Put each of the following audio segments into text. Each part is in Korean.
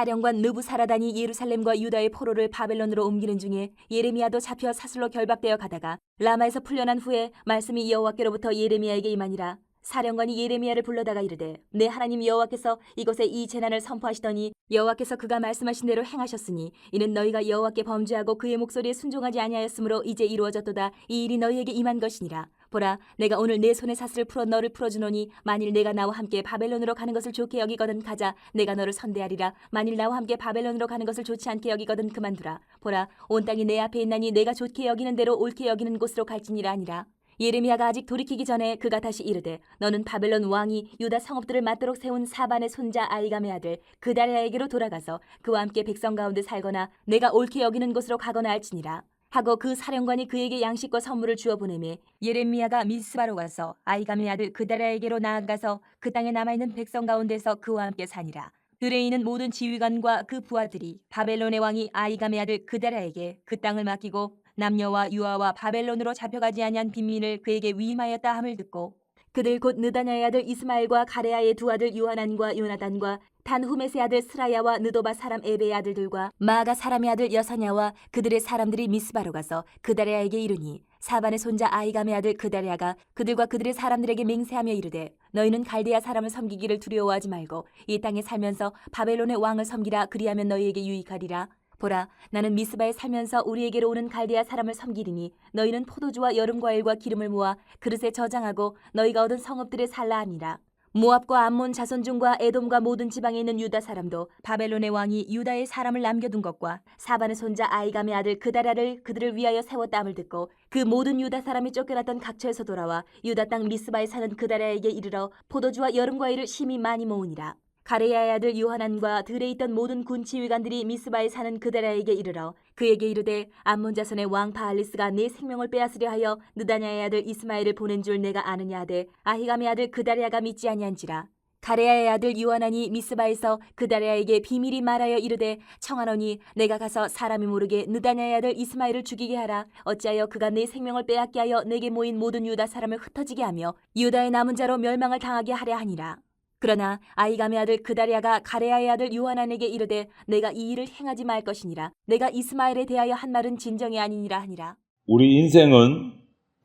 사령관 느부사라단이 예루살렘과 유다의 포로를 바벨론으로 옮기는 중에 예레미야도 잡혀 사슬로 결박되어 가다가 라마에서 풀려난 후에 말씀이 여호와께로부터 예레미야에게 임하니라. 사령관이 예레미야를 불러다가 이르되 내 하나님 여호와께서 이곳에 이 재난을 선포하시더니 여호와께서 그가 말씀하신 대로 행하셨으니 이는 너희가 여호와께 범죄하고 그의 목소리에 순종하지 아니하였으므로 이제 이루어졌도다. 이 일이 너희에게 임한 것이니라. 보라, 내가 오늘 내 손에 사슬을 풀어 너를 풀어주노니 만일 내가 나와 함께 바벨론으로 가는 것을 좋게 여기거든 가자. 내가 너를 선대하리라. 만일 나와 함께 바벨론으로 가는 것을 좋지 않게 여기거든 그만두라. 보라, 온 땅이 내 앞에 있나니 내가 좋게 여기는 대로 옳게 여기는 곳으로 갈지니라 하니라. 예레미야가 아직 돌이키기 전에 그가 다시 이르되 너는 바벨론 왕이 유다 성읍들을 맞도록 세운 사반의 손자 아이감의 아들 그다랴에게로 돌아가서 그와 함께 백성 가운데 살거나 내가 옳게 여기는 곳으로 가거나 할지니라 하고 그 사령관이 그에게 양식과 선물을 주어 보내매 예레미야가 미스바로 가서 아이감의 아들 그다랴에게로 나아가서 그 땅에 남아있는 백성 가운데서 그와 함께 사니라. 들에 있는 모든 지휘관과 그 부하들이 바벨론의 왕이 아이감의 아들 그다랴에게 그 땅을 맡기고 남녀와 유아와 바벨론으로 잡혀가지 아니한 빈민을 그에게 위임하였다 함을 듣고 그들 곧 느다냐의 아들 이스마엘과 가레아의 두 아들 요하난과 요나단과 단후메스의 아들 스라야와 느도바 사람 에베의 아들들과 마아가 사람의 아들 여사냐와 그들의 사람들이 미스바로 가서 그다랴에게 이르니 사반의 손자 아이감의 아들 그다랴가 그들과 그들의 사람들에게 맹세하며 이르되 너희는 갈대아 사람을 섬기기를 두려워하지 말고 이 땅에 살면서 바벨론의 왕을 섬기라. 그리하면 너희에게 유익하리라. 보라, 나는 미스바에 살면서 우리에게로 오는 갈대아 사람을 섬기리니 너희는 포도주와 여름과일과 기름을 모아 그릇에 저장하고 너희가 얻은 성읍들에 살라 하니라. 모압과 암몬 자손 중과 에돔과 모든 지방에 있는 유다 사람도 바벨론의 왕이 유다의 사람을 남겨둔 것과 사반의 손자 아이감의 아들 그다랴를 그들을 위하여 세웠다 함을 듣고 그 모든 유다 사람이 쫓겨났던 각처에서 돌아와 유다 땅 미스바에 사는 그다랴에게 이르러 포도주와 여름과일을 심히 많이 모으니라. 가레야의 아들 요하난과 들에 있던 모든 군 지휘관들이 미스바에 사는 그다랴에게 이르러 그에게 이르되 암몬 자손의 왕 바알리스가 내 생명을 빼앗으려 하여 느다냐의 아들 이스마엘을 보낸 줄 내가 아느냐 하되 아히감의 아들 그다랴가 믿지 아니한지라. 가레야의 아들 요하난이 미스바에서 그다랴에게 비밀이 말하여 이르되 청하노니 내가 가서 사람이 모르게 느다냐의 아들 이스마엘을 죽이게 하라. 어찌하여 그가 내 생명을 빼앗게 하여 내게 모인 모든 유다 사람을 흩어지게 하며 유다의 남은 자로 멸망을 당하게 하려 하니라. 그러나 아이감의 아들 그다랴가 가레야의 아들 요하난에게 이르되 내가 이 일을 행하지 말 것이니라. 내가 이스마엘에 대하여 한 말은 진정이 아니니라 하니라. 우리 인생은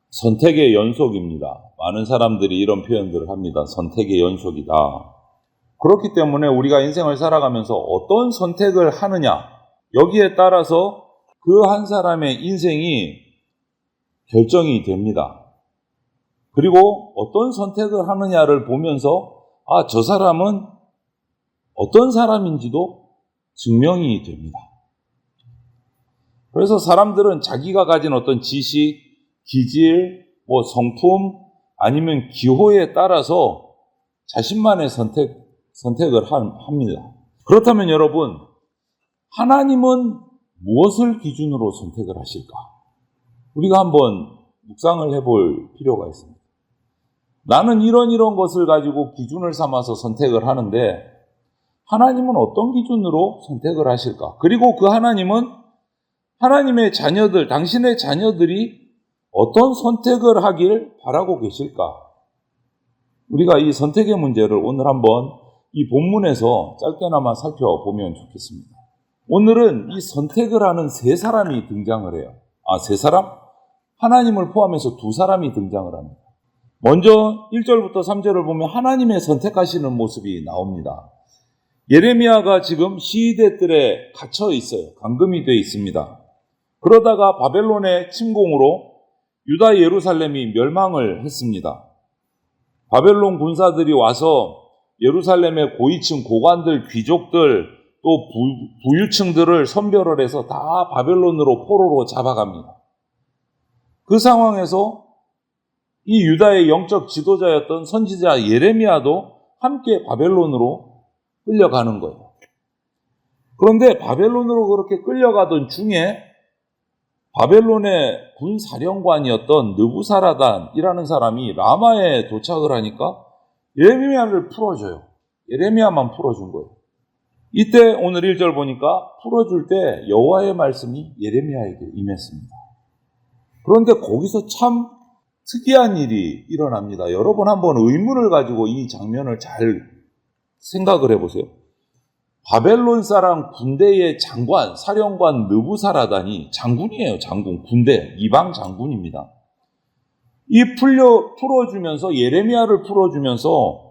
선택의 연속입니다. 많은 사람들이 이런 표현들을 합니다. 선택의 연속이다. 그렇기 때문에 우리가 인생을 살아가면서 어떤 선택을 하느냐, 여기에 따라서 그 한 사람의 인생이 결정이 됩니다. 그리고 어떤 선택을 하느냐를 보면서 저 사람은 어떤 사람인지도 증명이 됩니다. 그래서 사람들은 자기가 가진 어떤 지식, 기질, 성품, 아니면 기호에 따라서 자신만의 선택을 합니다. 그렇다면 여러분, 하나님은 무엇을 기준으로 선택을 하실까? 우리가 한번 묵상을 해볼 필요가 있습니다. 나는 이런 것을 가지고 기준을 삼아서 선택을 하는데 하나님은 어떤 기준으로 선택을 하실까? 그리고 그 하나님은 하나님의 자녀들, 당신의 자녀들이 어떤 선택을 하길 바라고 계실까? 우리가 이 선택의 문제를 오늘 한번 이 본문에서 짧게나마 살펴보면 좋겠습니다. 오늘은 이 선택을 하는 세 사람이 등장을 해요. 세 사람? 하나님을 포함해서 두 사람이 등장을 합니다. 먼저 1절부터 3절을 보면 하나님의 선택하시는 모습이 나옵니다. 예레미야가 지금 시위대들에 갇혀 있어요. 감금이 되어 있습니다. 그러다가 바벨론의 침공으로 유다 예루살렘이 멸망을 했습니다. 바벨론 군사들이 와서 예루살렘의 고위층, 고관들, 귀족들, 또 부유층들을 선별을 해서 다 바벨론으로 포로로 잡아갑니다. 그 상황에서 이 유다의 영적 지도자였던 선지자 예레미야도 함께 바벨론으로 끌려가는 거예요. 그런데 바벨론으로 그렇게 끌려가던 중에 바벨론의 군사령관이었던 느부사라단이라는 사람이 라마에 도착을 하니까 예레미야를 풀어줘요. 예레미야만 풀어준 거예요. 이때 오늘 1절 보니까 풀어줄 때 여호와의 말씀이 예레미야에게 임했습니다. 그런데 거기서 참 특이한 일이 일어납니다. 여러분 한번 의문을 가지고 이 장면을 잘 생각을 해보세요. 바벨론 사람 군대의 장관, 사령관 느부사라단이 장군이에요. 장군, 군대, 이방 장군입니다. 풀어주면서 예레미야를 풀어주면서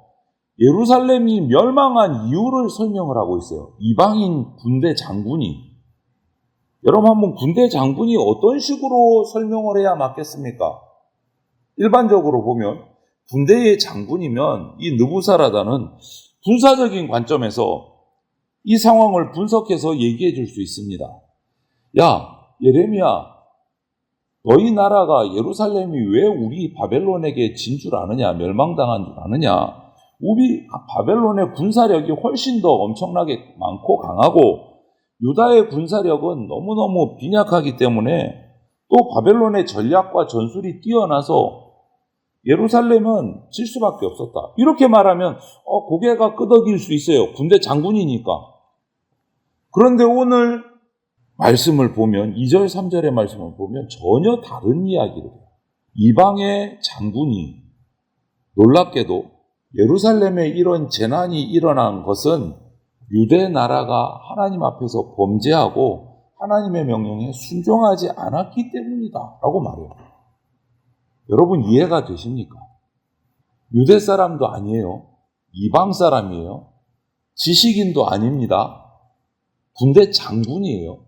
예루살렘이 멸망한 이유를 설명을 하고 있어요. 이방인 군대 장군이. 여러분 한번 군대 장군이 어떤 식으로 설명을 해야 맞겠습니까? 일반적으로 보면 군대의 장군이면 이 느부사라단은 군사적인 관점에서 이 상황을 분석해서 얘기해 줄 수 있습니다. 야, 예레미야, 너희 나라가 예루살렘이 왜 우리 바벨론에게 진 줄 아느냐, 멸망당한 줄 아느냐? 우리 바벨론의 군사력이 훨씬 더 엄청나게 많고 강하고 유다의 군사력은 너무너무 빈약하기 때문에 또 바벨론의 전략과 전술이 뛰어나서 예루살렘은 질 수밖에 없었다. 이렇게 말하면 고개가 끄덕일 수 있어요. 군대 장군이니까. 그런데 오늘 말씀을 보면 2절 3절의 말씀을 보면 전혀 다른 이야기를 해요. 이방의 장군이 놀랍게도 예루살렘에 이런 재난이 일어난 것은 유대 나라가 하나님 앞에서 범죄하고 하나님의 명령에 순종하지 않았기 때문이다 라고 말해요. 여러분 이해가 되십니까? 유대 사람도 아니에요. 이방 사람이에요. 지식인도 아닙니다. 군대 장군이에요.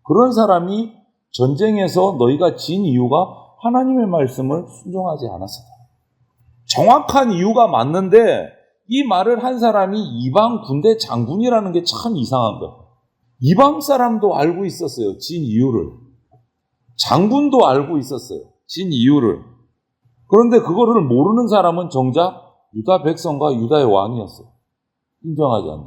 그런 사람이 전쟁에서 너희가 진 이유가 하나님의 말씀을 순종하지 않았었다. 정확한 이유가 맞는데 이 말을 한 사람이 이방 군대 장군이라는 게 참 이상한 거예요. 이방 사람도 알고 있었어요. 진 이유를. 장군도 알고 있었어요. 진 이유를. 그런데 그거를 모르는 사람은 정작 유다 백성과 유다의 왕이었어요. 인정하지 않는.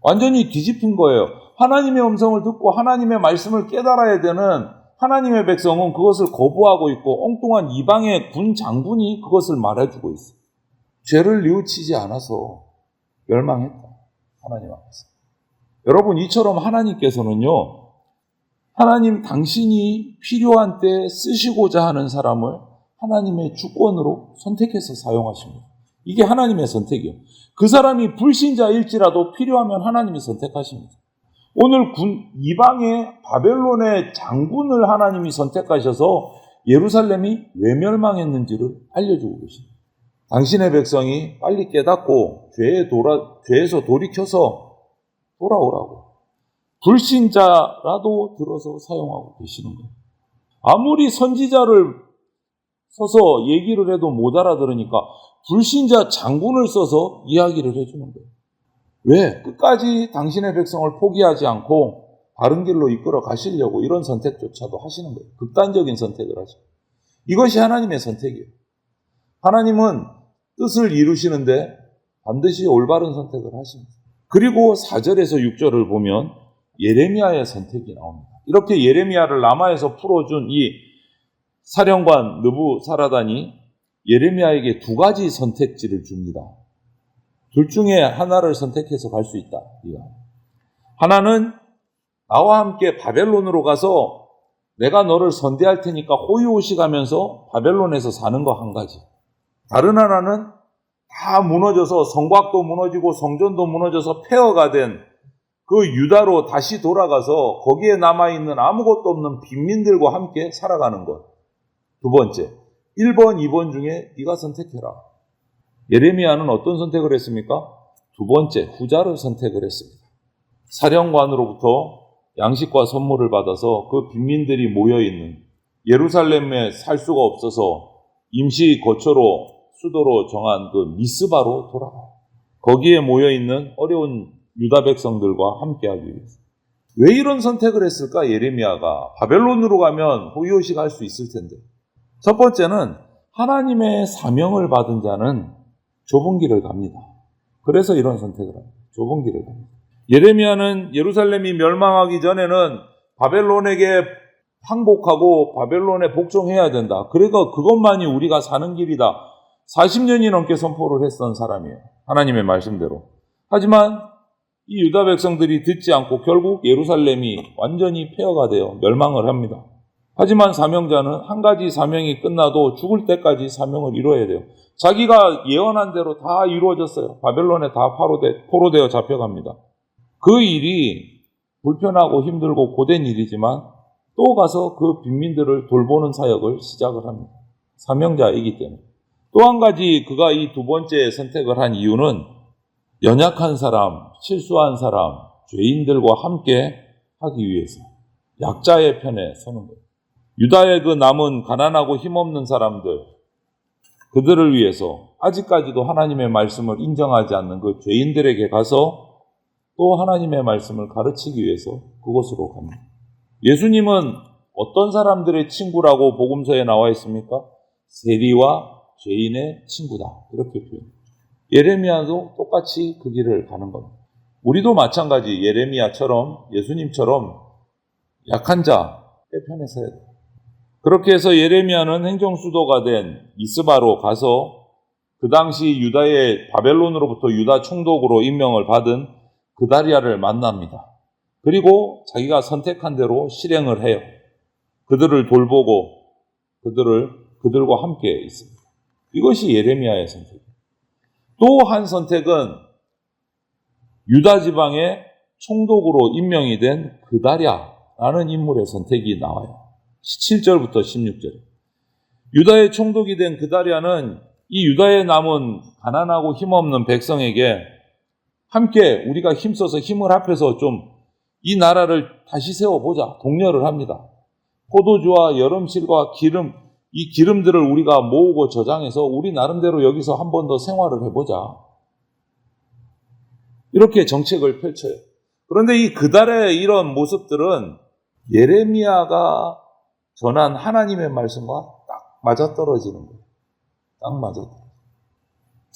완전히 뒤집힌 거예요. 하나님의 음성을 듣고 하나님의 말씀을 깨달아야 되는 하나님의 백성은 그것을 거부하고 있고 엉뚱한 이방의 군 장군이 그것을 말해주고 있어요. 죄를 뉘우치지 않아서 멸망했다. 하나님 앞에서. 여러분 이처럼 하나님께서는요. 하나님 당신이 필요한 때 쓰시고자 하는 사람을 하나님의 주권으로 선택해서 사용하십니다. 이게 하나님의 선택이에요. 그 사람이 불신자일지라도 필요하면 하나님이 선택하십니다. 오늘 이방의 바벨론의 장군을 하나님이 선택하셔서 예루살렘이 왜 멸망했는지를 알려주고 계십니다. 당신의 백성이 빨리 깨닫고 죄에서 돌이켜서 돌아오라고. 불신자라도 들어서 사용하고 계시는 거예요. 아무리 선지자를 써서 얘기를 해도 못 알아들으니까 불신자 장군을 써서 이야기를 해주는 거예요. 왜? 끝까지 당신의 백성을 포기하지 않고 바른 길로 이끌어 가시려고 이런 선택조차도 하시는 거예요. 극단적인 선택을 하죠. 이것이 하나님의 선택이에요. 하나님은 뜻을 이루시는데 반드시 올바른 선택을 하십니다. 그리고 4절에서 6절을 보면 예레미야의 선택이 나옵니다. 이렇게 예레미야를 라마에서 풀어준 이 사령관 느부사라단이 예레미야에게 두 가지 선택지를 줍니다. 둘 중에 하나를 선택해서 갈 수 있다. 하나는 나와 함께 바벨론으로 가서 내가 너를 선대할 테니까 호의호식 하면서 바벨론에서 사는 거 한 가지. 다른 하나는 다 무너져서 성곽도 무너지고 성전도 무너져서 폐허가 된 그 유다로 다시 돌아가서 거기에 남아있는 아무것도 없는 빈민들과 함께 살아가는 것. 두 번째, 1번, 2번 중에 네가 선택해라. 예레미야는 어떤 선택을 했습니까? 두 번째, 후자를 선택을 했습니다. 사령관으로부터 양식과 선물을 받아서 그 빈민들이 모여있는 예루살렘에 살 수가 없어서 임시 거처로 수도로 정한 그 미스바로 돌아가요. 거기에 모여있는 어려운 유다 백성들과 함께하기 위해서. 왜 이런 선택을 했을까? 예레미야가 바벨론으로 가면 호의호식 할 수 있을 텐데. 첫 번째는 하나님의 사명을 받은 자는 좁은 길을 갑니다. 그래서 이런 선택을 합니다. 좁은 길을 갑니다. 예레미야는 예루살렘이 멸망하기 전에는 바벨론에게 항복하고 바벨론에 복종해야 된다. 그러니까 그것만이 우리가 사는 길이다. 40년이 넘게 선포를 했던 사람이에요. 하나님의 말씀대로. 하지만 이 유다 백성들이 듣지 않고 결국 예루살렘이 완전히 폐허가 되어 멸망을 합니다. 하지만 사명자는 한 가지 사명이 끝나도 죽을 때까지 사명을 이루어야 돼요. 자기가 예언한 대로 다 이루어졌어요. 바벨론에 다 포로되어 잡혀갑니다. 그 일이 불편하고 힘들고 고된 일이지만 또 가서 그 빈민들을 돌보는 사역을 시작을 합니다. 사명자이기 때문에. 또 한 가지 그가 이 두 번째 선택을 한 이유는 연약한 사람, 실수한 사람, 죄인들과 함께 하기 위해서 약자의 편에 서는 거예요. 유다의 그 남은 가난하고 힘없는 사람들, 그들을 위해서 아직까지도 하나님의 말씀을 인정하지 않는 그 죄인들에게 가서 또 하나님의 말씀을 가르치기 위해서 그곳으로 갑니다. 예수님은 어떤 사람들의 친구라고 복음서에 나와 있습니까? 세리와 죄인의 친구다. 이렇게 표현합니다. 예레미야도 똑같이 그 길을 가는 겁니다. 우리도 마찬가지 예레미야처럼 예수님처럼 약한 자의 편에 서야 돼요. 그렇게 해서 예레미야는 행정수도가 된 미스바로 가서 그 당시 유다의 바벨론으로부터 유다 총독으로 임명을 받은 그다리아를 만납니다. 그리고 자기가 선택한 대로 실행을 해요. 그들을 돌보고 그들과 함께 있습니다. 이것이 예레미야의 선택이에요. 또 한 선택은 유다 지방의 총독으로 임명이 된 그다랴라는 인물의 선택이 나와요. 17절부터 16절. 유다의 총독이 된 그다랴는 이 유다에 남은 가난하고 힘없는 백성에게 함께 우리가 힘써서 힘을 합해서 좀 이 나라를 다시 세워보자. 독려를 합니다. 포도주와 여름실과 기름, 이 기름들을 우리가 모으고 저장해서 우리 나름대로 여기서 한 번 더 생활을 해보자. 이렇게 정책을 펼쳐요. 그런데 이 그달의 이런 모습들은 예레미야가 전한 하나님의 말씀과 딱 맞아떨어지는 거예요. 딱 맞아떨어져요.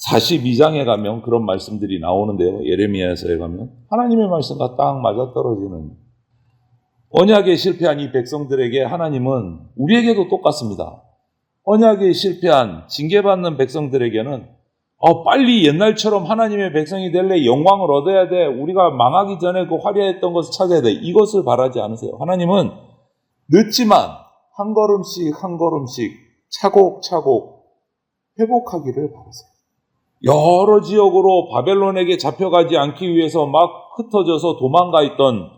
42장에 가면 그런 말씀들이 나오는데요. 예레미야서에 가면 하나님의 말씀과 딱 맞아떨어지는, 언약에 실패한 이 백성들에게 하나님은 우리에게도 똑같습니다. 언약에 실패한 징계받는 백성들에게는 빨리 옛날처럼 하나님의 백성이 될래, 영광을 얻어야 돼, 우리가 망하기 전에 그 화려했던 것을 찾아야 돼, 이것을 바라지 않으세요. 하나님은 늦지만 한 걸음씩 한 걸음씩 차곡차곡 회복하기를 바라세요. 여러 지역으로 바벨론에게 잡혀가지 않기 위해서 막 흩어져서 도망가 있던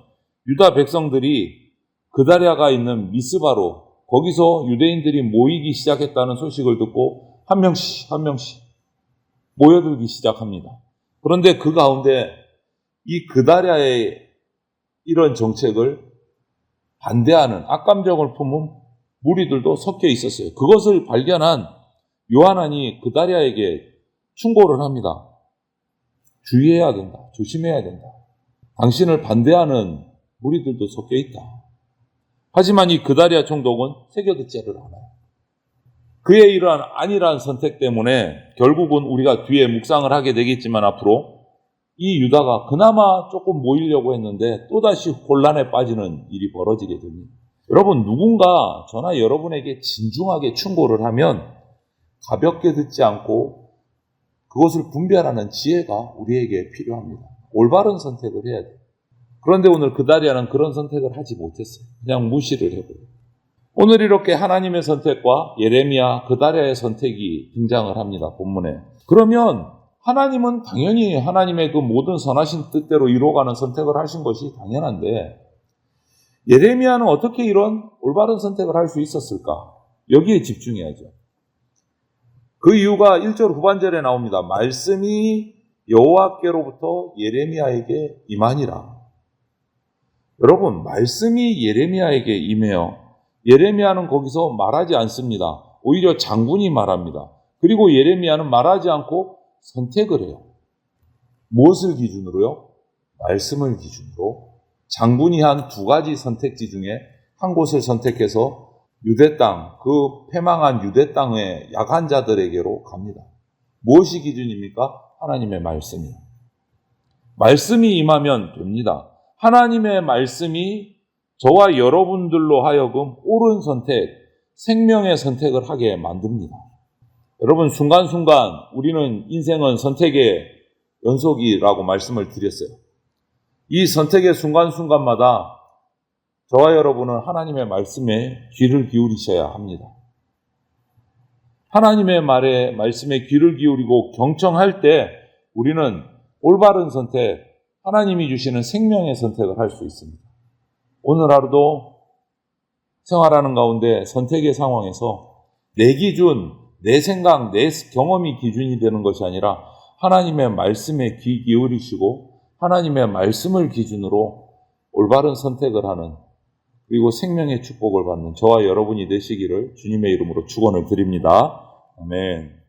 유다 백성들이 그다랴가 있는 미스바로, 거기서 유대인들이 모이기 시작했다는 소식을 듣고 한 명씩 모여들기 시작합니다. 그런데 그 가운데 이 그다랴의 이런 정책을 반대하는 악감정을 품은 무리들도 섞여 있었어요. 그것을 발견한 요하난이 그다랴에게 충고를 합니다. 주의해야 된다. 조심해야 된다. 당신을 반대하는 무리들도 섞여 있다. 하지만 이 그다랴 총독은 새겨듣지를 않아요. 그의 이러한 안일한 선택 때문에 결국은 우리가 뒤에 묵상을 하게 되겠지만 앞으로 이 유다가 그나마 조금 모이려고 했는데 또다시 혼란에 빠지는 일이 벌어지게 됩니다. 여러분, 누군가 저나 여러분에게 진중하게 충고를 하면 가볍게 듣지 않고 그것을 분별하는 지혜가 우리에게 필요합니다. 올바른 선택을 해야 돼요. 그런데 오늘 그다랴는 그런 선택을 하지 못했어요. 그냥 무시를 해버려요. 오늘 이렇게 하나님의 선택과 예레미야, 그다랴의 선택이 등장을 합니다. 본문에. 그러면 하나님은 당연히 하나님의 그 모든 선하신 뜻대로 이루어가는 선택을 하신 것이 당연한데, 예레미야는 어떻게 이런 올바른 선택을 할 수 있었을까? 여기에 집중해야죠. 그 이유가 1절 후반절에 나옵니다. 말씀이 여호와께로부터 예레미야에게 임하니라. 여러분, 말씀이 예레미야에게 임해요. 예레미야는 거기서 말하지 않습니다. 오히려 장군이 말합니다. 그리고 예레미야는 말하지 않고 선택을 해요. 무엇을 기준으로요? 말씀을 기준으로 장군이 한 두 가지 선택지 중에 한 곳을 선택해서 유대 땅, 그 패망한 유대 땅의 약한 자들에게로 갑니다. 무엇이 기준입니까? 하나님의 말씀이요. 말씀이 임하면 됩니다. 하나님의 말씀이 저와 여러분들로 하여금 옳은 선택, 생명의 선택을 하게 만듭니다. 여러분, 순간순간 우리는 인생은 선택의 연속이라고 말씀을 드렸어요. 이 선택의 순간순간마다 저와 여러분은 하나님의 말씀에 귀를 기울이셔야 합니다. 하나님의 말씀에 귀를 기울이고 경청할 때 우리는 올바른 선택, 하나님이 주시는 생명의 선택을 할 수 있습니다. 오늘 하루도 생활하는 가운데 선택의 상황에서 내 기준, 내 생각, 내 경험이 기준이 되는 것이 아니라 하나님의 말씀에 귀 기울이시고 하나님의 말씀을 기준으로 올바른 선택을 하는, 그리고 생명의 축복을 받는 저와 여러분이 되시기를 주님의 이름으로 축원을 드립니다. 아멘.